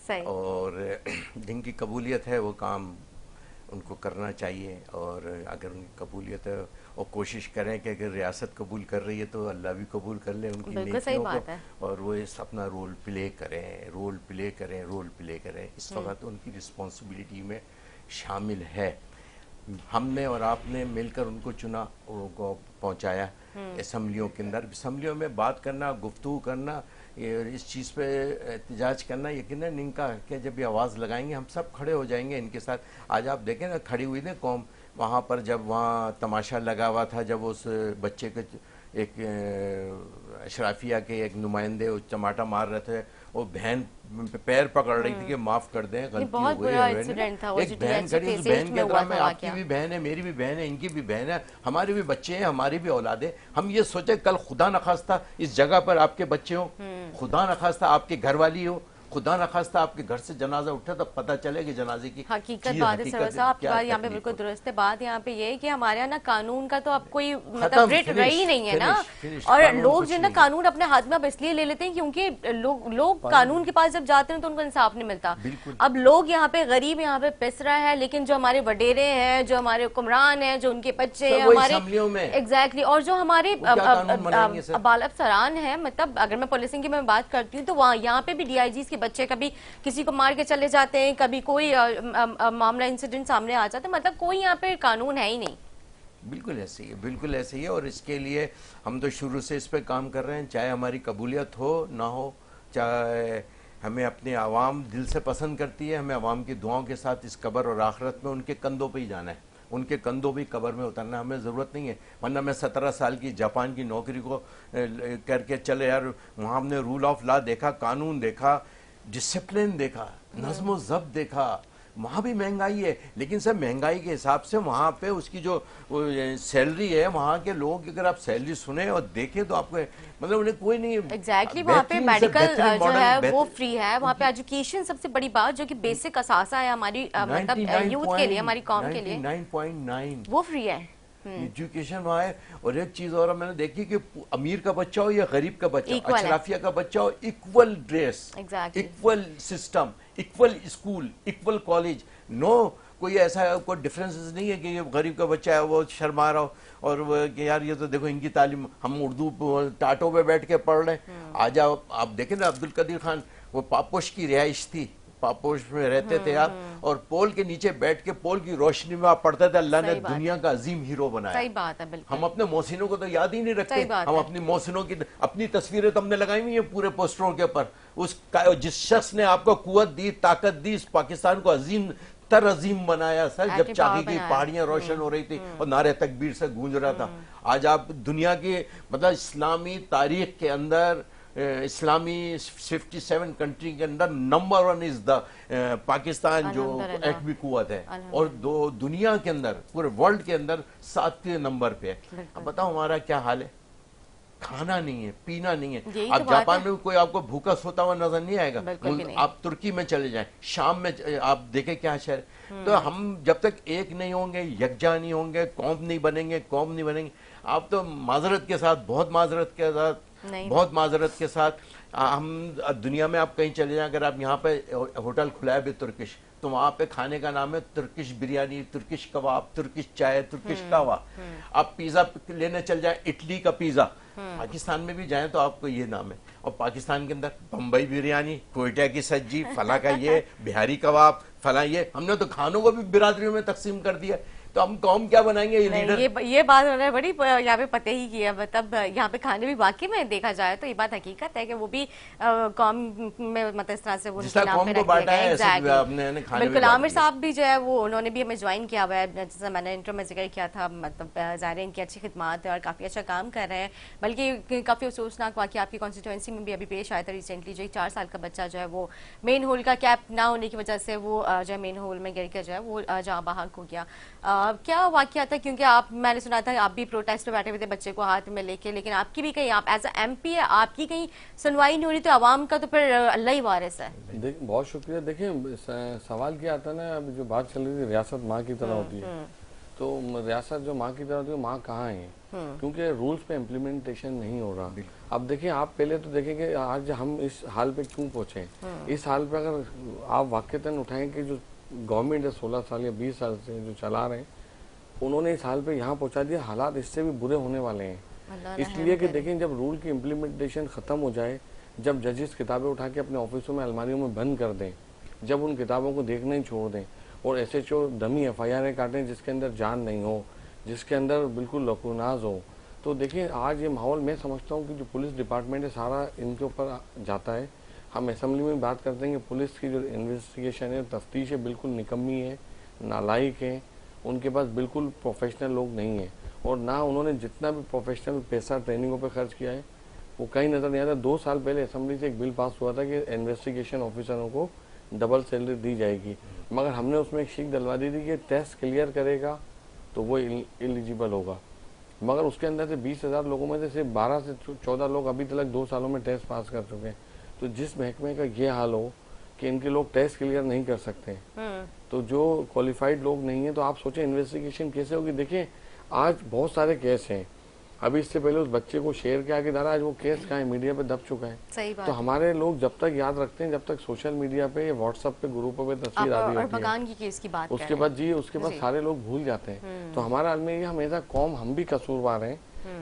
सही। और जिनकी कबूलियत है वो काम उनको करना चाहिए, और अगर उनकी कबूलियत है और कोशिश करें कि अगर रियासत कबूल कर रही है तो अल्लाह भी कबूल कर ले उनकी नेकियों को, और वो इस अपना रोल प्ले करें, रोल प्ले करें, रोल प्ले करें। इस वक्त उनकी रिस्पॉन्सिबिलिटी में शामिल है। हमने और आपने मिलकर उनको चुना, उनको पहुंचाया असम्बलियों के अंदर। असम्बलियों में बात करना, गुफ्तगू करना, ये इस चीज़ पे एहतजाज करना यकीनन इनका कि जब ये आवाज़ लगाएंगे हम सब खड़े हो जाएंगे इनके साथ। आज आप देखें ना, खड़ी हुई थी कौम वहाँ पर, जब वहाँ तमाशा लगा हुआ था, जब उस बच्चे के एक अशराफिया के एक नुमाइंदे उस टमाटा मार रहे थे, वो बहन पैर पकड़ रही थी कि माफ़ कर दें, गलती हो गई है। एक बहन खड़ी, उस बहन के अगर में आपकी भी बहन है, मेरी भी बहन है, इनकी भी बहन है, हमारे भी बच्चे हैं, हमारी भी औलाद है। हम ये सोचे कल खुदा न खास्ता इस जगह पर आपके बच्चे हो, खुदा न खास्ता आपके घर वाली हो, खुदा न खास्ता आपके घर से जनाजा उठे तो पता चले कि जनाजे की हकीकत बात है। सरवर साहब, आपकी बात यहाँ पे बिल्कुल दुरुस्त है। बात यहाँ पे ये है कि हमारे यहाँ ना कानून का तो अब कोई मतलब रेट रही नहीं है ना, और लोग जो ना कानून अपने हाथ में अब इसलिए ले लेते हैं क्योंकि लोग कानून के पास जब जाते हैं तो उनको इंसाफ नहीं मिलता। अब लोग यहाँ पे गरीब यहाँ पे पिस रहा है, लेकिन जो हमारे वडेरे हैं, जो हमारे हुक्मरान हैं, जो उनके बच्चे हैं हमारे, एग्जैक्टली, और जो हमारे बाल अफसरान है, मतलब अगर मैं पुलिसिंग की मैं बात करती हूँ तो वहाँ यहाँ पे भी DIGs के बच्चे कभी किसी को मार के चले जाते हैं, कभी कोई मामला इंसिडेंट सामने आ जाता है, मतलब कोई यहाँ पे कानून है ही नहीं। बिल्कुल ऐसे ही है, बिल्कुल ऐसे ही है। और इसके लिए हम तो शुरू से इस पे काम कर रहे हैं, चाहे हमारी कबूलियत हो ना हो, चाहे हमें अपनी आवाम दिल से पसंद करती है, हमें आवाम की दुआओं के साथ इस कब्र और आखिरत में उनके कंधों पे ही जाना है, उनके कंधों भी कब्र में उतरना हमें ज़रूरत नहीं है। वरना मैं 17 साल की जापान की नौकरी को करके चले यार, वहाँ हमने रूल ऑफ लॉ देखा, कानून देखा, डिसिप्लिन देखा, नज़्म व ज़ब्त देखा। वहाँ भी महंगाई है, लेकिन सर महंगाई के हिसाब से वहाँ पे उसकी जो सैलरी है, वहाँ के लोगों की अगर आप सैलरी सुने और देखें तो आपको मतलब उन्हें कोई नहीं। एग्जैक्टली वहाँ पे मेडिकल जो है वो फ्री है, वहाँ पे एजुकेशन सबसे बड़ी बात जो कि बेसिक असासा है हमारी मतलब यूथ के लिए, हमारी कौम के लिए 99.9 वो फ्री है एजुकेशन वहाँ है। और एक चीज और मैंने देखी कि अमीर का बच्चा हो या गरीब का बच्चा, अशराफिया का बच्चा हो, equal dress, equal system, equal school, equal college, no कोई ऐसा कोई डिफरेंसेस नहीं है कि ये गरीब का बच्चा है वो शर्मा रहा हो और वो कि यार ये तो देखो इनकी तालीम हम उर्दू टाटों पे बैठ के पढ़ रहे हैं। आज आप देखें ना, अब्दुल कदीर खान वो पापोश की रिहाइश थी, पापोश में रहते थे आप, और पोल के नीचे बैठ के पोल की रोशनी में आप पढ़ते थे अल्लाह ने दुनिया का अजीम हीरो बनाया। सही बात है, बिल्कुल। हम अपने मोहसिनों को तो याद ही नहीं रखते, हम अपनी मोहसिनों की अपनी तस्वीरें तो हमने लगाई हुई है पूरे पोस्टरों के ऊपर। जिस शख्स ने आपको कुव्वत दी, ताकत दी, इस पाकिस्तान को अजीम तर अजीम बनाया सर, जब चाकी की पहाड़ियां रोशन हो रही थी और नारे तकबीर से गूंज रहा था। आज आप दुनिया की मतलब इस्लामी तारीख के अंदर इस्लामी 57 कंट्री के अंदर नंबर 1 इज द पाकिस्तान, जो एटमी कुव्वत है, और दुनिया के अंदर, पूरे वर्ल्ड के अंदर 7वें नंबर पे है। अब बताओ हमारा क्या हाल है, खाना नहीं है, पीना नहीं है। आप तो जापान में कोई आपको भूखा सोता हुआ नजर नहीं आएगा। आप तुर्की में चले जाएं, शाम में आप देखें क्या शहर। तो हम जब तक एक नहीं होंगे, यकजा नहीं होंगे, कौम नहीं बनेंगे, आप तो माजरत के साथ, बहुत माजरत के साथ हम दुनिया में आप कहीं चले जाएं, अगर आप यहाँ पे होटल खुला है भी तुर्किश, तो वहां पे खाने का नाम है तुर्किश बिरयानी, तुर्किश कबाब, तुर्किश चाय, तुर्किश कहवा। आप पिज्जा लेने चल जाए, इटली का पिज्जा। पाकिस्तान में भी जाएं तो आपको ये नाम है। और पाकिस्तान के अंदर बम्बई बिरयानी, कोयटा की सब्जी, फला का ये, बिहारी कबाब, फला ये। हमने तो खानों को भी बिरादरियों में तकसीम कर दिया। तो हम कौम क्या बनाएंगे? ये लीडर, ये बात उन्होंने बड़ी यहाँ पे पते ही की है। मतलब यहाँ पे खाने भी वाकई में देखा जाए तो ये बात हकीकत है कि वो भी कौम में मतलब इस तरह से वो कौम को बांटा है। बिल्कुल, आमिर साहब भी जो है वो उन्होंने भी हमें ज्वाइन किया हुआ है, जैसे मैंने इंट्रो में जिक्र किया था। मतलब ज़ाहिर है इनकी अच्छी खिदमत है और काफ़ी अच्छा काम कर रहे हैं। बल्कि काफ़ी अफसोसनाक वाक़या आपकी कॉन्स्टिट्यूंसी में भी अभी पेश आया था रिसेंटली, जो 4 साल का बच्चा जो है वो मेन होल का कैप ना होने की वजह से वो जो है मेन होल में गिर के जो है वो जहाँ बहाक हो गया। क्या वाकया था? क्योंकि मैंने सुना था आप भी प्रोटेस्ट पे बैठे हुए थे बच्चे को हाथ में लेके, लेकिन आपकी भी कहीं, आप एज अ एमपी है, आपकी कहीं सुनवाई नहीं हो रही, तो आवाम का तो फिर अल्लाह ही वारिस है। बहुत शुक्रिया। देखिए सवाल क्या आता है ना, अभी जो बात चल रही थी रियासत माँ की तरह होती है, तो रियासत जो माँ की तरह होती है, माँ कहाँ है? क्योंकि रूल्स पे इम्प्लीमेंटेशन नहीं हो रहा। अब देखिए, आप पहले तो देखेंगे आज हम इस हाल पे क्यों पहुंचे। इस हाल पे अगर आप वाकईतन उठाएं कि जो गवर्नमेंट है 16 साल या 20 साल से जो चला रहे हैं, उन्होंने इस हाल पे यहाँ पहुंचा दिया। हालात इससे भी बुरे होने वाले हैं। इसलिए कि देखें, जब रूल की इम्प्लीमेंटेशन खत्म हो जाए, जब जजेस किताबें उठा के अपने ऑफिसों में अलमारियों में बंद कर दें, जब उन किताबों को देखना ही छोड़ दें, और SHO डमी FIR काटें जिसके अंदर जान नहीं हो, जिसके अंदर बिल्कुल लकूनाज हो, तो देखिए आज ये माहौल, मैं समझता हूँ कि जो पुलिस डिपार्टमेंट है सारा इनके ऊपर जाता है। हम असेंबली में बात करते हैं कि पुलिस की जो इन्वेस्टिगेशन है, तफ्तीश है, बिल्कुल निकम्मी है, नालायक है, उनके पास बिल्कुल प्रोफेशनल लोग नहीं है, और ना उन्होंने जितना भी प्रोफेशनल पैसा ट्रेनिंगों पे खर्च किया है वो कहीं नज़र नहीं आता। 2 साल पहले असेंबली से एक बिल पास हुआ था कि इन्वेस्टिगेशन ऑफिसरों को डबल सैलरी दी जाएगी, मगर हमने उसमें एक शीख डलवा दी थी कि टेस्ट क्लियर करेगा तो वो एलिजिबल होगा, मगर उसके अंदर से 20,000 लोगों में से सिर्फ 12 से 14 लोग अभी तक 2 सालों में टेस्ट पास कर चुके हैं। तो जिस महकमे का ये हाल हो कि इनके लोग टेस्ट क्लियर नहीं कर सकते, तो जो क्वालिफाइड लोग नहीं है, तो आप सोचें इन्वेस्टिगेशन कैसे होगी। देखिए आज बहुत सारे केस हैं, अभी इससे पहले उस बच्चे को शेर के आगे डाला, आज वो केस कहाँ है, मीडिया पे दब चुका है। सही बात। तो हमारे लोग जब तक याद रखते हैं, जब तक सोशल मीडिया पे या व्हाट्सएप पे ग्रुपों पे तस्वीर आ रही होती है, उसके बाद उसके बाद सारे लोग भूल जाते हैं। तो हमारा हाल में ये, हम ऐसा कौम, हम भी कसूरवार हैं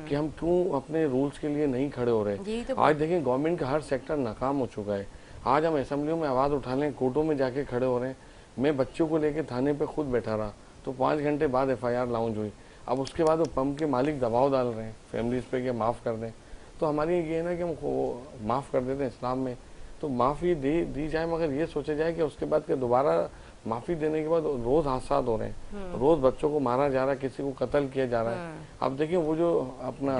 कि हम क्यों अपने रूल्स के लिए नहीं खड़े हो रहे। आज देखें गवर्नमेंट का हर सेक्टर नाकाम हो चुका है। आज हम असेंबलियों में आवाज उठा लें, कोर्टों में जाके खड़े हो रहे हैं। मैं बच्चों को लेके थाने पे खुद बैठा रहा, तो 5 घंटे बाद FIR लाउंज हुई। अब उसके बाद वो पंप के मालिक दबाव डाल रहे हैं फैमिलीज पे कि माफ़ कर दें। तो हमारी ये है ना कि हम माफ़ कर देते हैं इस्लाम में, तो माफ़ी दी जाए, मगर ये सोचा जाए कि उसके बाद के दोबारा माफ़ी देने के बाद रोज़ हादसा हो रहे हैं, रोज़ बच्चों को मारा जा रहा है, किसी को कत्ल किया जा रहा है। अब देखिए वो जो अपना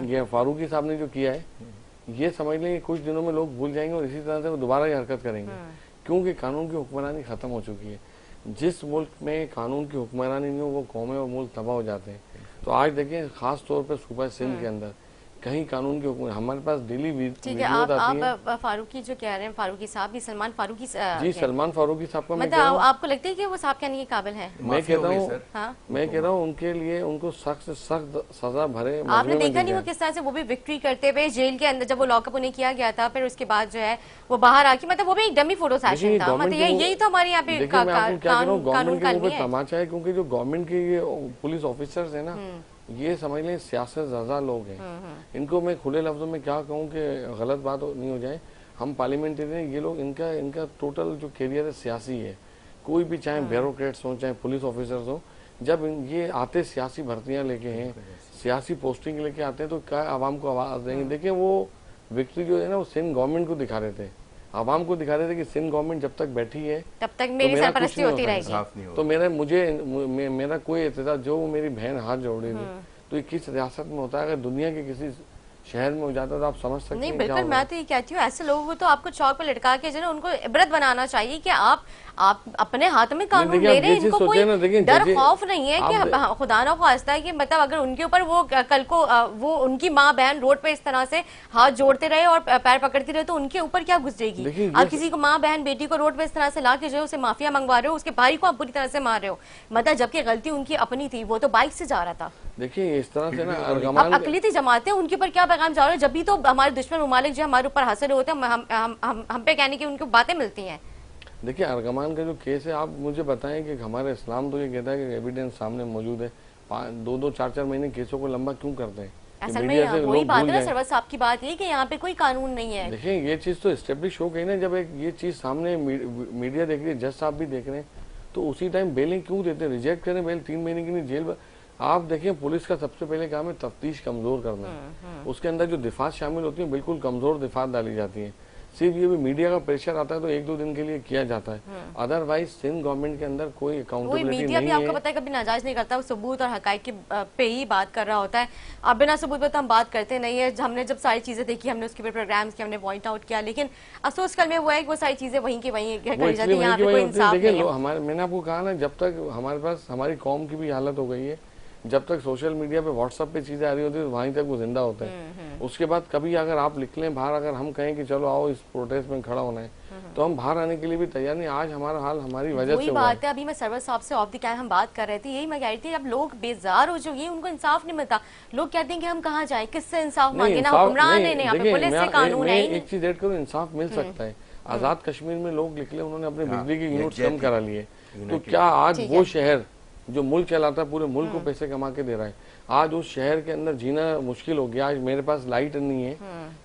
ये फारूकी साहब ने जो किया है, ये समझ लें कुछ दिनों में लोग भूल जाएंगे और इसी तरह से वो दोबारा ये हरकत करेंगे, क्योंकि कानून की हुक्मरानी खत्म हो चुकी है। जिस मुल्क में कानून की हुक्मरानी नहीं हो, वो कौमें और मुल्क तबाह हो जाते हैं। तो आज देखिए खास तौर पर सूबा सिंध के अंदर कहीं कानून के हुक्म, हमारे पास डेली ठीक है। आप फारूकी जो कह रहे हैं, फारूकी साहब भी, सलमान फारूकी जी, सलमान फारूकी साहब का मतलब आपको लगता है कि वो साहब कहने के काबिल है? मैं कह रहा हूँ उनके लिए उनको सख्त से सख्त सजा भरे। आपने देखा नहीं वो किस तरह से वो भी विक्ट्री करते हुए जेल के अंदर, जब वो लॉकअप उन्हें किया गया था, फिर उसके बाद जो है वो बाहर आके, मतलब वो भी एक डमी फोटो सेशन था। मतलब यही तो हमारे यहाँ पे कानून का तमाचा है, क्योंकि जो गवर्नमेंट के ये पुलिस ऑफिसर्स है ना, ये समझ लें सियासत ज़्यादा लोग हैं। इनको मैं खुले लफ्ज़ों में क्या कहूँ कि गलत बात नहीं हो जाए, हम पार्लियामेंटेरियन, ये लोग इनका टोटल जो कैरियर है सियासी है। कोई भी चाहे ब्यूरोक्रेट्स हो, चाहे पुलिस ऑफिसर्स हो, जब ये आते सियासी भर्तियां लेके हैं, सियासी पोस्टिंग लेके आते हैं, तो क्या आवाम को आवाज़ देंगे। देखिए वो विक्ट्री जो है ना, वो सिंध गवर्नमेंट को दिखा रहे थे, आवाम को दिखा रहे थे कि सिंध गवर्नमेंट जब तक बैठी है तब तक मेरी सरपरस्ती होती रहेगी। तो मेरा कोई एतजाज, जो मेरी बहन हाथ जोड़ रही थी, तो ये किस रियासत में होता है। अगर दुनिया के किसी शहर में हो जाता है तो आप समझ सकते नहीं हैं बिल्कुल, मैं तो ये कहती हूँ ऐसे लोगों को तो आपको चौक पर लटका के जो है ना उनको इबरत बनाना चाहिए कि आप अपने हाथ में कानून देखिए, ले आप रहे ये हैं, चीज़ इनको कोई सोचिए ना, देखिए, डर जजें- खौफ नहीं है कि आप खुदा ना खास्ता है कि मतलब अगर उनके ऊपर वो कल को वो उनकी माँ बहन रोड पे इस तरह से हाथ जोड़ते रहे और पैर पकड़ती रहे तो उनके ऊपर क्या गुजरेगी। देखिए, आप ये किसी को माँ बहन बेटी को रोड पे इस तरह से ला के जो है उसे माफिया मंगवा रहे हो, उसके भाई को आप बुरी तरह से मार रहे हो, मतलब जबकि गलती उनकी अपनी थी, वो तो बाइक से जा रहा था। देखिए इस तरह से ना अब अर्गमान अकलीती जमाते हैं उनके ऊपर क्या पैगाम जा रहा है, जब भी तो हमारे दुश्मन ममालिक जो हमारे ऊपर हासिल होते हैं हम पे कहने की उनको बातें मिलती हैं। देखिए अर्गमान का जो केस है, आप मुझे बताएं कि हमारे इस्लाम तो ये कहता है कि एविडेंस सामने मौजूद है, 2-2 4-4 महीने केसों को लंबा क्यों करते हैं? कि असल में मीडिया से वही लोग बात भूल है ना जाएं। सरवत साहब की बात ये कि यहाँ पे कोई कानून नहीं है। देखिए ये चीज़ तो एस्टेब्लिश हो गई ना, जब एक ये चीज़ सामने मीडिया देख रही है, जज साहब भी देख रहे हैं, तो उसी टाइम बेलें क्यों देते हैं? रिजेक्ट करें बेल, 3 महीने की नहीं जेल। आप देखिए पुलिस का सबसे पहले काम है तफ्तीश कमजोर करना, उसके अंदर जो दिफात शामिल होती है बिल्कुल कमजोर दिफात डाली जाती है। सिर्फ ये भी मीडिया का प्रेशर आता है तो 1-2 दिन के लिए किया जाता है, अदरवाइज सिंध गवर्नमेंट के अंदर कोई वही अकाउंटेबिलिटी मीडिया भी नहीं आपको है। पता है कभी नाजायज नहीं करता, वो सबूत और हकाइक के पे ही बात कर रहा होता है। अब बिना सबूत पे तो हम बात करते नहीं है। हमने जब सारी चीजें देखी, हमने उसके ऊपर प्रोग्राम्स किए, हमने पॉइंट आउट किया, लेकिन अफसोस कल में हुआ है कि वो सारी चीजें वहीं की वहीं वो करी जाती इसलिए है, यहाँ वहीं की पे वहीं कोई होती है। इंसाफ देखिए नहीं है। हमारे, मैंने आपको कहा ना, जब तक हमारे पास हमारी कौम की भी हालत हो गई है, जब तक सोशल मीडिया पे व्हाट्सएप पे चीजें आ रही होती है तो वहीं तक वो जिंदा होते हैं। उसके बाद कभी अगर आप निकलें बाहर, अगर हम कहें कि चलो आओ इस प्रोटेस्ट में खड़ा होना है, तो हम बाहर आने के लिए भी तैयार नहीं। आज हमारा हाल हमारी वजह वही से हुआ है। बात है, अभी मैं सरवर साहब से ऑफ द कैम हम बात कर रहे थे, यही मैं कह रही थी, अब लोग बेजार हो चुके हैं, उनको इंसाफ नहीं मिलता। लोग कहते हैं कि हम कहाँ जाएं, किससे इंसाफ मांगे, ना हुक्मरान है, ना यहाँ पे पुलिस से कानून है ही नहीं। एक चीज ऐड करूं, इंसाफ मिल सकता है। आजाद कश्मीर में लोग निकले, उन्होंने अपने बिजली के यूनिट कम करा लिए, तो क्या आज वो शहर जो मुल्क चलाता है, पूरे मुल्क को पैसे कमा के दे रहा है, आज उस शहर के अंदर जीना मुश्किल हो गया। आज मेरे पास लाइट नहीं है,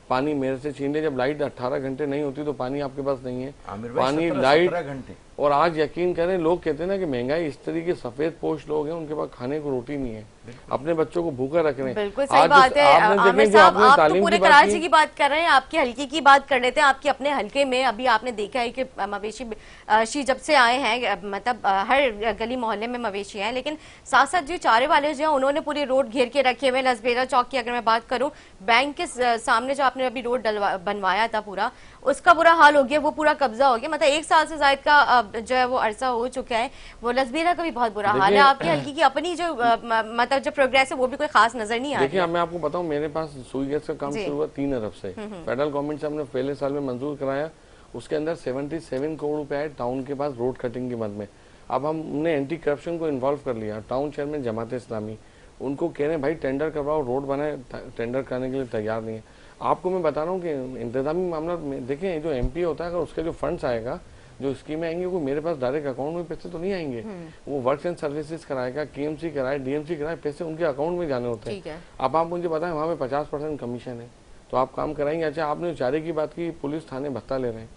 पानी मेरे से छीन ले, जब लाइट 18 घंटे नहीं होती तो पानी आपके पास नहीं है, पानी लाइट घंटे। और आज यकीन करें, लोग कहते हैं ना कि महंगाई, इस तरीके सफेद पोश लोग हैं, उनके पास खाने को रोटी नहीं है, अपने बच्चों को भूखा रख रहे हैं। बिल्कुल सही बात है आमिर साहब, आप तो पूरे कराची की बात कर रहे हैं, आपके हल्के की बात कर लेते हैं। आपके अपने हल्के में अभी आपने देखा है कि मवेशी जब से आए हैं, मतलब हर गली मोहल्ले में मवेशी हैं, लेकिन साथ साथ जो चारे वाले जो हैं उन्होंने पूरी रोड घेर के रखे हुए। लसबेरा चौक की अगर मैं बात करूं, बैंक के सामने जो आपने अभी रोड बनवाया था पूरा, उसका बुरा हाल हो गया, वो पूरा कब्जा हो गया। मतलब 1 साल से ज्यादा का जो है वो अरसा हो चुका है। वो लसबेरा का भी बहुत बुरा हाल है। आपकी हल्की की अपनी जो मतलब जो प्रोग्रेस है वो भी कोई खास नजर नहीं आ रही। देखिए मैं आपको बताऊं, मेरे पास सुई गैस का काम शुरू हुआ 3 अरब से, फेडरल गवर्नमेंट से हमने पहले साल में मंजूर कराया, उसके अंदर 77 करोड़ रुपए आए टाउन के पास रोड कटिंग के मद में। अब हमने एंटी करप्शन को इन्वॉल्व कर लिया। टाउन चेयरमैन जमात इस्लामी, उनको कह रहे हैं भाई टेंडर करवाओ, रोड बनाए, टेंडर करने के लिए तैयार नहीं है। आपको मैं बता रहा हूँ कि इंतजामी मामला में देखें, जो एमपी होता है, अगर उसके जो फंड्स आएगा, जो स्कीमें आएंगी, वो मेरे पास डायरेक्ट अकाउंट में पैसे तो नहीं आएंगे, वो वर्क्स एंड सर्विसेज कराएगा, केएमसी कराए, डीएमसी कराए, पैसे उनके अकाउंट में जाने होते हैं। अब आप मुझे बताएं, वहाँ पे 50% कमीशन है, तो आप काम कराएंगे। अच्छा, आपने चारे की बात की, पुलिस थाने भत्ता ले रहे हैं,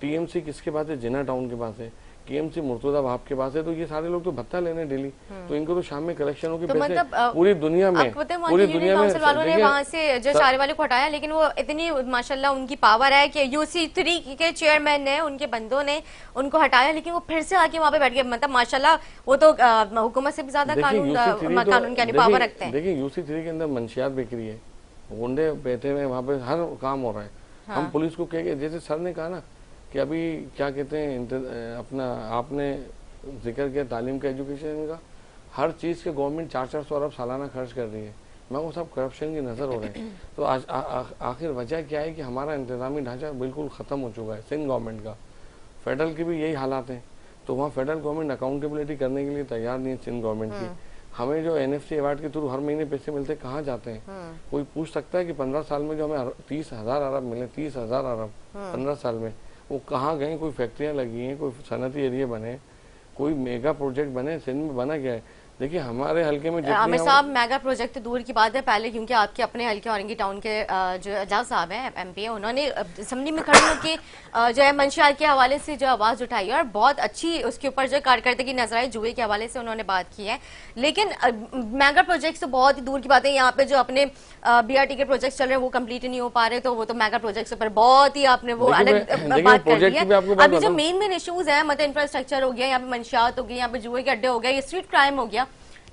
टीएमसी किसके पास है? जिना टाउन के पास है, केएमसी मुर्तजा बाप के पास है, तो ये सारे लोग तो भत्ता लेने डेली, तो इनको तो शाम में कलेक्शन होगी तो पैसे। मतलब पूरी दुनिया में वालों ने वहाँ से जो चारे वाले को हटाया, लेकिन वो इतनी माशाल्लाह उनकी पावर है कि यूसी3 के चेयरमैन ने, उनके बंदों ने उनको हटाया, लेकिन वो फिर से आके वहाँ पे बैठ गए। मतलब माशाल्लाह वो तो हुकूमत से भी ज्यादा कानून की पावर रखते हैं। देखिए यूसी3 के अंदर मंशियात बिक्री है, गुंडे बैठे हुए, वहाँ पे हर काम हो रहा है। हम पुलिस को कह, जैसे सर ने कहा ना कि अभी क्या कहते हैं, अपना आपने जिक्र किया तालीम का, एजुकेशन का, हर चीज़ के गवर्नमेंट 400-400 अरब सालाना खर्च कर रही है। मैं वो सब करप्शन की नज़र हो रहे हैं। तो आज आखिर वजह क्या है कि हमारा इंतज़ामी ढांचा बिल्कुल ख़त्म हो चुका है सिंध गवर्नमेंट का। फेडरल की भी यही हालात हैं, तो वहाँ फेडरल गवर्नमेंट अकाउंटेबिलिटी करने के लिए तैयार नहीं है सिंध गवर्नमेंट की। हमें जो NFC अवार्ड के थ्रू हर महीने पैसे मिलते, कहाँ जाते हैं? कोई पूछ सकता है कि 15 साल में जो हमें 30,000 अरब मिले, 30,000 अरब 15 साल में, वो कहाँ गए? कोई फैक्ट्रियाँ लगी हैं, कोई सनती एरिया बने, कोई मेगा प्रोजेक्ट बने, सिंध में बना क्या है? देखिए हमारे हल्के में आमिर साहब, मेगा प्रोजेक्ट तो दूर की बात है, पहले क्योंकि आपके अपने हल्के औरंगी टाउन के जो एजाज साहब हैं MP, उन्होंने असेंबली में खड़े होकर जो है मंशियात के हवाले से जो आवाज़ उठाई है और बहुत अच्छी उसके ऊपर जो कारकर्दगी नजर आई, जुए के हवाले से उन्होंने बात की है। लेकिन मेगा प्रोजेक्ट तो बहुत ही दूर की बात है। यहाँ पे जो अपने BRT के प्रोजेक्ट चल रहे हैं वो कंप्लीट नहीं हो पा रहे, तो वो तो मेगा प्रोजेक्ट पर बहुत ही आपने वो अलग बात कर दी है। अभी जो मेन इश्यूज है, मतलब इंफ्रास्ट्रक्चर हो गया, यहाँ पे मंशियात हो गई, यहाँ पे जुए के अड्डे हो गया, ये स्ट्रीट क्राइम हो गया,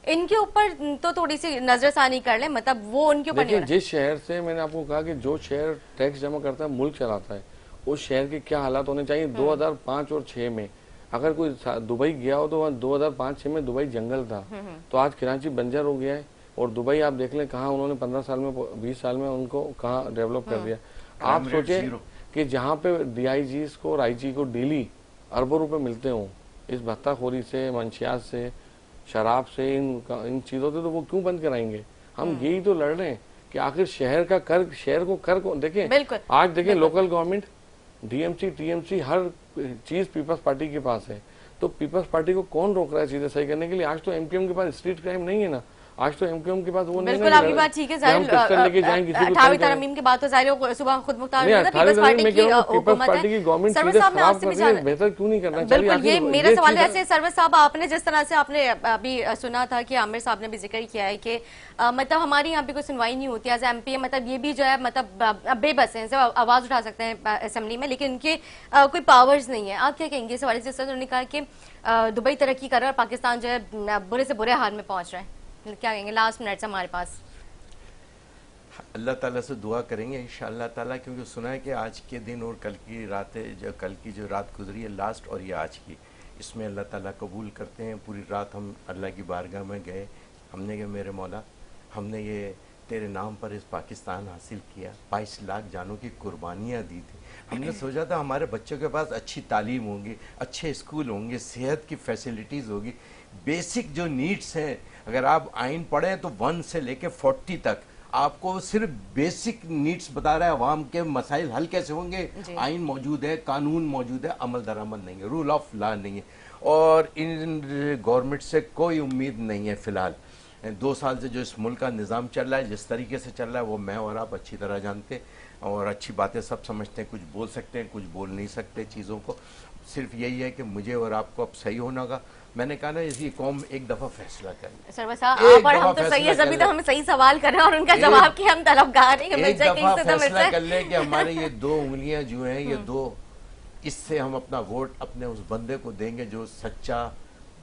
इनके ऊपर तो थोड़ी सी नजरसानी कर ले, मतलब वो उनके ऊपर नहीं देखिए हो रहा। जिस शहर से, मैंने आपको कहा कि जो शहर टैक्स जमा करता है, मुल्क चलाता है, उस शहर के क्या हालात होने चाहिए। 2005 और 6 में अगर कोई दुबई गया हो तो वहाँ 2005-6 में दुबई जंगल था, तो आज कराची बंजर हो गया है। और दुबई आप देख लें कहाँ उन्होंने 15 साल में 20 साल में उनको कहाँ डेवलप कर दिया। आप सोचे कि जहाँ पे DIGs को और IG को डेली अरबों रुपए मिलते हों इस भत्ताखोरी से, मंशियात से, शराब से, इन चीज़ों से, तो वो क्यों बंद कराएंगे। हम यही तो लड़ रहे हैं कि आखिर शहर का कर, शहर को कर को देखें। आज देखें लोकल गवर्नमेंट, DMC, TMC, हर चीज पीपल्स पार्टी के पास है, तो पीपल्स पार्टी को कौन रोक रहा है चीजें सही करने के लिए। आज तो MQM के पास स्ट्रीट क्राइम नहीं है ना, आज तो MQM के पास वो नहीं है। बिल्कुल आपकी बात ठीक है। अठारहवीं तरमीम के बाद तो जाहिर सुबह खुद मुख्तार पीपल्स पार्टी की हुकूमत है। सरवर साहब मैं आपसे भी जाना, बेहतर क्यों नहीं करना। बिल्कुल ये मेरा सवाल है। ऐसे सरवर साहब आपने जिस तरह से आपने अभी सुना था कि आमिर साहब ने भी जिक्र किया है कि मतलब हमारी यहाँ पे कोई सुनवाई नहीं होती एज MP, मतलब ये भी जो है मतलब बेबस है, आवाज उठा सकते हैं असेंबली में, लेकिन इनके कोई पावर्स नहीं है। आप क्या कहेंगे इस हवाले से? जिस तरह उन्होंने कहा कि दुबई तरक्की कर रहा है और पाकिस्तान जो है बुरे से बुरे हाल में पहुंच रहा है, क्या कहेंगे? लास्ट मिनट हमारे पास। अल्लाह ताला से दुआ करेंगे इंशाअल्लाह ताला, क्योंकि सुना है कि आज के दिन और कल की जो रात गुजरी है लास्ट, और ये आज की, इसमें अल्लाह ताला कबूल करते हैं। पूरी रात हम अल्लाह की बारगाह में गए, हमने कहा मेरे मौला, हमने ये तेरे नाम पर इस पाकिस्तान हासिल किया, 22 लाख जानों की कुर्बानियाँ दी थी। हमने सोचा था हमारे बच्चों के पास अच्छी तालीम होंगी, अच्छे स्कूल होंगे, सेहत की फैसिलिटीज़ होगी, बेसिक जो नीड्स हैं। अगर आप आइन पढ़ें तो 1 से लेके 40 तक आपको सिर्फ बेसिक नीड्स बता रहा है, अवाम के मसाइल हल कैसे होंगे। आइन मौजूद है, कानून मौजूद है, अमल दरामद नहीं है, रूल ऑफ लॉ नहीं है, और इन गवर्नमेंट से कोई उम्मीद नहीं है फ़िलहाल। 2 साल से जो इस मुल्क का निज़ाम चल रहा है, जिस तरीके से चल रहा है, वो मैं और आप अच्छी तरह जानते, और अच्छी बातें सब समझते हैं, कुछ बोल सकते हैं, कुछ बोल नहीं सकते चीज़ों को। सिर्फ यही है कि मुझे और आपको अब सही होना होगा। मैंने कहा ना, इसी कौम एक दफा फैसला कर ले। सर बस आप और हम तो सही है, सभी तो हम सही सवाल कर रहे हैं और उनका जवाब की हम तलबगार हैं। एक दफा फैसला कर ले कि हमारे ये 2 उंगलियां जो हैं, ये 2, इससे हम अपना वोट अपने उस बंदे को देंगे जो सच्चा,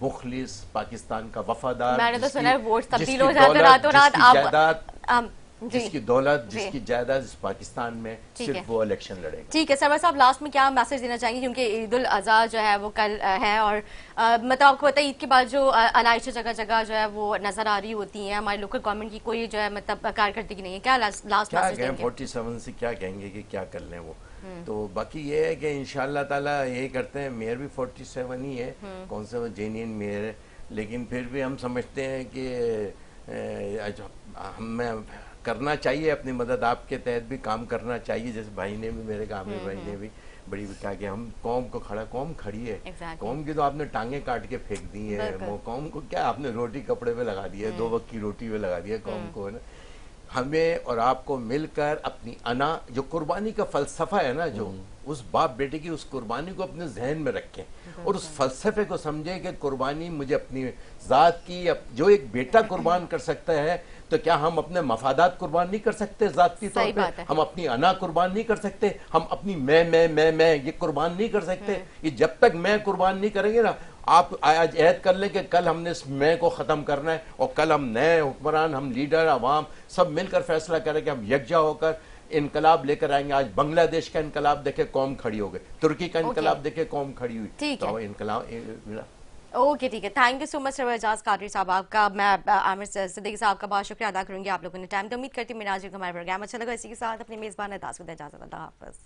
मुखलिस, पाकिस्तान का वफादार। मैंने तो सुना है वोट तब्दील हो जाते रातों रात, जिसकी दौलत, जिसकी जायदाद इस पाकिस्तान में, सिर्फ वो इलेक्शन लड़ेगा। ठीक है सरवर साहब, लास्ट में क्या मैसेज देना चाहेंगे, क्योंकि ईद उल अज़हा जो है वो कल है, और मतलब आपको पता है ईद के बाद जो अनाइशें जगह जगह जो है वो नजर आ रही होती हैं, हमारी लोकल गवर्नमेंट की कोई जो है मतलब कारकर्दगी नहीं है। क्या लास्ट मैसेज देंगे? 47 से क्या कहेंगे कि क्या कर लें वो, तो बाकी ये है कि इंशाअल्लाह ताला यही करते हैं। मेयर भी 47 ही है, कौन सा वो जेन्युइन मेयर है, लेकिन फिर भी हम समझते हैं कि हमें करना चाहिए अपनी मदद, आपके तहत भी काम करना चाहिए। जैसे भाई ने भी, मेरे आमिर भाई ने भी बड़ी कहा कि हम कौम को कौम खड़ी है। कौम की तो आपने टांगे काट के फेंक दी है, वो कौम को क्या आपने रोटी कपड़े पे लगा दी है, 2 वक्त की रोटी पे लगा दी है कौम को, है ना। हमें और आपको मिलकर अपनी अना, जो कुर्बानी का फलसफा है ना, जो उस बाप बेटे की उस कुर्बानी को अपने जहन में रखें और उस फलसफे को समझें कि कुर्बानी मुझे अपनी ज़ात की, जो एक बेटा कुर्बान कर सकता है, तो क्या हम अपने मफादात कुर्बान नहीं कर सकते ज़ाती तौर पे? हम अपनी अना कुर्बान नहीं कर सकते? हम अपनी मैं ये कुर्बान नहीं कर सकते? ये जब तक मैं कुर्बान नहीं करेंगे ना, आप आज ऐद कर लें कि कल हमने इस मैं को ख़त्म करना है, और कल हम नए हुक्मरान, हम लीडर, अवाम सब मिलकर फैसला करें कि हम यकजा होकर इनकलाब लेकर आएंगे। आज बांग्लादेश का इनकलाब देखे कौम खड़ी हो गई, तुर्की का इनकलाब देखे कौम खड़ी हुई, तो इनकलाब। ओके ठीक है, thank you so much Ejaz Qadri साहब आपका। मैं आमिर सिद्दीकी साहब का बहुत शुक्रिया अदा करूंगी, आप लोगों ने टाइम तो उम्मीद करती हूँ मेरा आज हमारा प्रोग्राम अच्छा लगा। इसी के साथ अपने मेज़बान अल्ताफ़ को इजाज़त, अल्लाह हाफ़िज़।